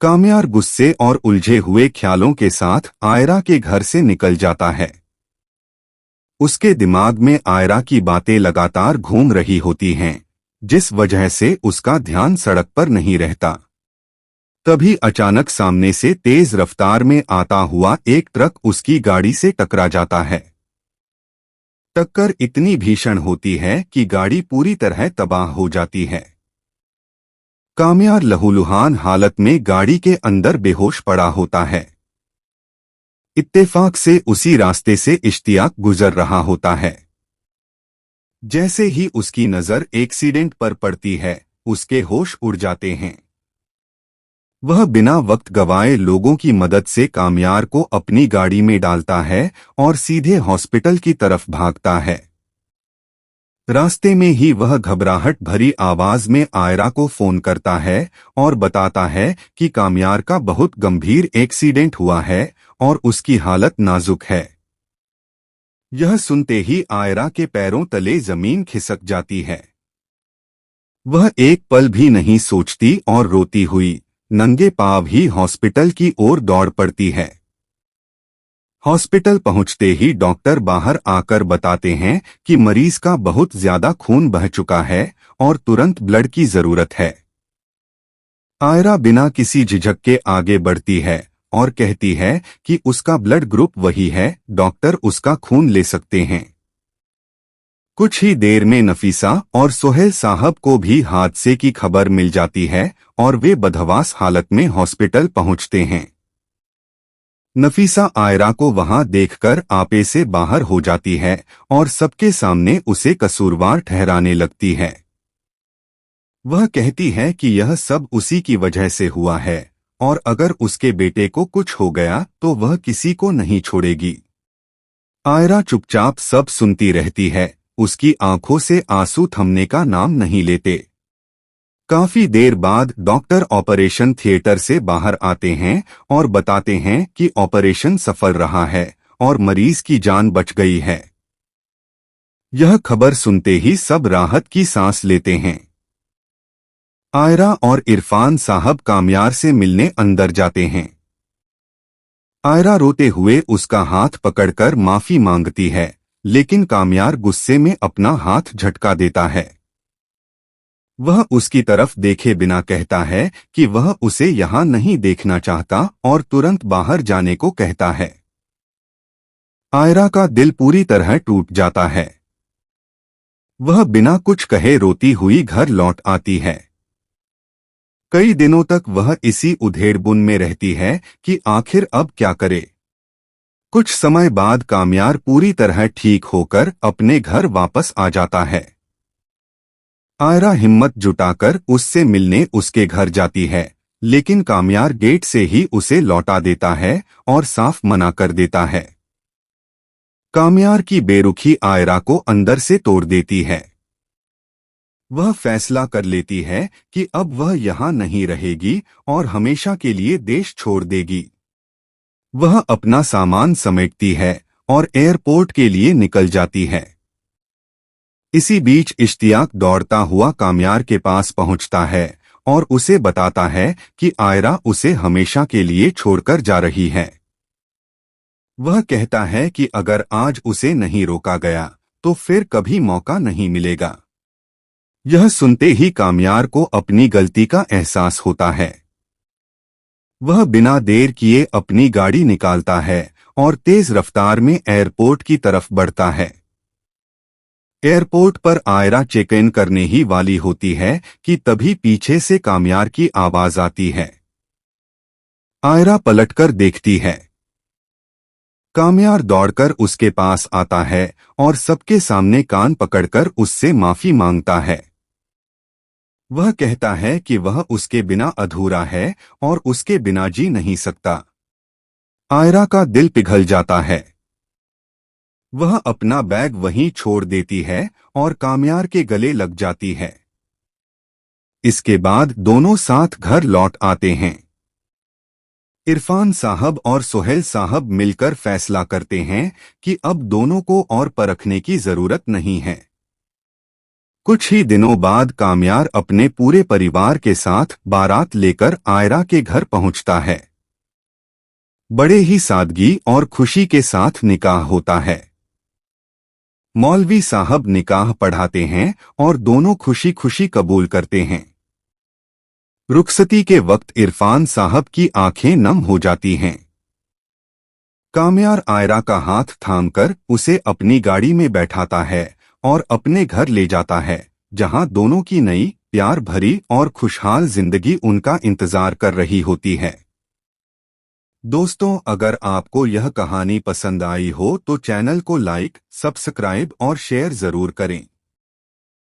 कामयार गुस्से और उलझे हुए ख्यालों के साथ आयरा के घर से निकल जाता है। उसके दिमाग में आयरा की बातें लगातार घूम रही होती हैं, जिस वजह से उसका ध्यान सड़क पर नहीं रहता। तभी अचानक सामने से तेज रफ्तार में आता हुआ एक ट्रक उसकी गाड़ी से टकरा जाता है। टक्कर इतनी भीषण होती है कि गाड़ी पूरी तरह तबाह हो जाती है। कामयार लहूलुहान हालत में गाड़ी के अंदर बेहोश पड़ा होता है। इत्तेफाक से उसी रास्ते से इश्तियाक गुजर रहा होता है। जैसे ही उसकी नजर एक्सीडेंट पर पड़ती है, उसके होश उड़ जाते हैं। वह बिना वक्त गवाए लोगों की मदद से कामयार को अपनी गाड़ी में डालता है और सीधे हॉस्पिटल की तरफ भागता है। रास्ते में ही वह घबराहट भरी आवाज में आयरा को फोन करता है और बताता है कि कामयार का बहुत गंभीर एक्सीडेंट हुआ है और उसकी हालत नाजुक है। यह सुनते ही आयरा के पैरों तले जमीन खिसक जाती है। वह एक पल भी नहीं सोचती और रोती हुई नंगे पांव ही हॉस्पिटल की ओर दौड़ पड़ती है। हॉस्पिटल पहुंचते ही डॉक्टर बाहर आकर बताते हैं कि मरीज का बहुत ज्यादा खून बह चुका है और तुरंत ब्लड की जरूरत है। आयरा बिना किसी झिझक के आगे बढ़ती है और कहती है कि उसका ब्लड ग्रुप वही है, डॉक्टर उसका खून ले सकते हैं। कुछ ही देर में नफीसा और सोहेल साहब को भी हादसे की खबर मिल जाती है और वे बदहवास हालत में हॉस्पिटल पहुंचते हैं। नफीसा आयरा को वहां देखकर आपे से बाहर हो जाती है और सबके सामने उसे कसूरवार ठहराने लगती है। वह कहती है कि यह सब उसी की वजह से हुआ है और अगर उसके बेटे को कुछ हो गया तो वह किसी को नहीं छोड़ेगी। आयरा चुपचाप सब सुनती रहती है, उसकी आंखों से आंसू थमने का नाम नहीं लेते। काफी देर बाद डॉक्टर ऑपरेशन थिएटर से बाहर आते हैं और बताते हैं कि ऑपरेशन सफल रहा है और मरीज की जान बच गई है। यह खबर सुनते ही सब राहत की सांस लेते हैं। आयरा और इरफान साहब कामयार से मिलने अंदर जाते हैं। आयरा रोते हुए उसका हाथ पकड़कर माफी मांगती है, लेकिन कामयार गुस्से में अपना हाथ झटका देता है। वह उसकी तरफ देखे बिना कहता है कि वह उसे यहाँ नहीं देखना चाहता और तुरंत बाहर जाने को कहता है। आयरा का दिल पूरी तरह टूट जाता है। वह बिना कुछ कहे रोती हुई घर लौट आती है। कई दिनों तक वह इसी उधेड़बुन में रहती है कि आखिर अब क्या करे। कुछ समय बाद कामयार पूरी तरह ठीक होकर अपने घर वापस आ जाता है। आयरा हिम्मत जुटाकर उससे मिलने उसके घर जाती है, लेकिन कामयार गेट से ही उसे लौटा देता है और साफ मना कर देता है। कामयार की बेरुखी आयरा को अंदर से तोड़ देती है। वह फैसला कर लेती है कि अब वह यहाँ नहीं रहेगी और हमेशा के लिए देश छोड़ देगी। वह अपना सामान समेटती है और एयरपोर्ट के लिए निकल जाती है। इसी बीच इश्तियाक दौड़ता हुआ कामयार के पास पहुंचता है और उसे बताता है कि आयरा उसे हमेशा के लिए छोड़कर जा रही है। वह कहता है कि अगर आज उसे नहीं रोका गया तो फिर कभी मौका नहीं मिलेगा। यह सुनते ही कामयार को अपनी गलती का एहसास होता है। वह बिना देर किए अपनी गाड़ी निकालता है और तेज रफ्तार में एयरपोर्ट की तरफ बढ़ता है। एयरपोर्ट पर आयरा चेक इन करने ही वाली होती है कि तभी पीछे से कामयार की आवाज आती है। आयरा पलटकर देखती है। कामयार दौड़कर उसके पास आता है और सबके सामने कान पकड़कर उससे माफी मांगता है। वह कहता है कि वह उसके बिना अधूरा है और उसके बिना जी नहीं सकता। आयरा का दिल पिघल जाता है। वह अपना बैग वहीं छोड़ देती है और कामयार के गले लग जाती है। इसके बाद दोनों साथ घर लौट आते हैं। इरफान साहब और सोहेल साहब मिलकर फैसला करते हैं कि अब दोनों को और परखने की जरूरत नहीं है। कुछ ही दिनों बाद कामयार अपने पूरे परिवार के साथ बारात लेकर आयरा के घर पहुंचता है। बड़े ही सादगी और खुशी के साथ निकाह होता है। मौलवी साहब निकाह पढ़ाते हैं और दोनों खुशी खुशी कबूल करते हैं। रुखसती के वक्त इरफान साहब की आंखें नम हो जाती हैं। कामयार आयरा का हाथ थामकर उसे अपनी गाड़ी में बैठाता है और अपने घर ले जाता है, जहां दोनों की नई, प्यार भरी और खुशहाल जिंदगी उनका इंतजार कर रही होती है। दोस्तों, अगर आपको यह कहानी पसंद आई हो तो चैनल को लाइक, सब्सक्राइब और शेयर जरूर करें।